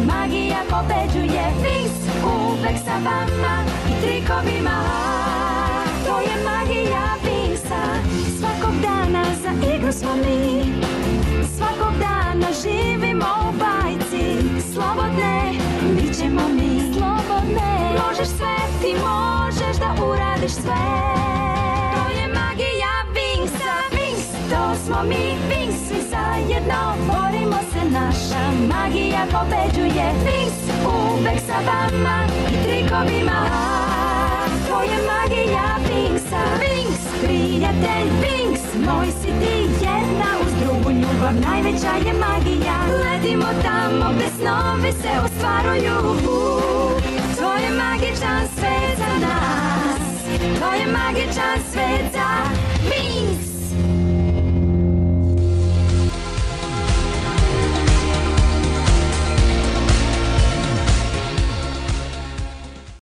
magija pobeđuje. Wings uvek sa vama i trikovima. To je magija Wingsa. Svakog dana za igru smo mi, svakog dana živimo u bajci. Slobodne, bit ćemo mi. Slobodne, možeš sve, ti možeš da uradiš sve. To je magija Wingsa. Wings, to smo mi. Wings, svi zajedno borimo se, naša magija pobeđuje. Wings, uvek sa vama i trikovima. To je magija Wingsa. Wings, prijatelj Wings, moj si ti, jedna uz drugu ljubav, najveća je magija. Letimo tamo gde snovi se ostvaruju. To je magičan svet za nas, to je magičan svet za nas.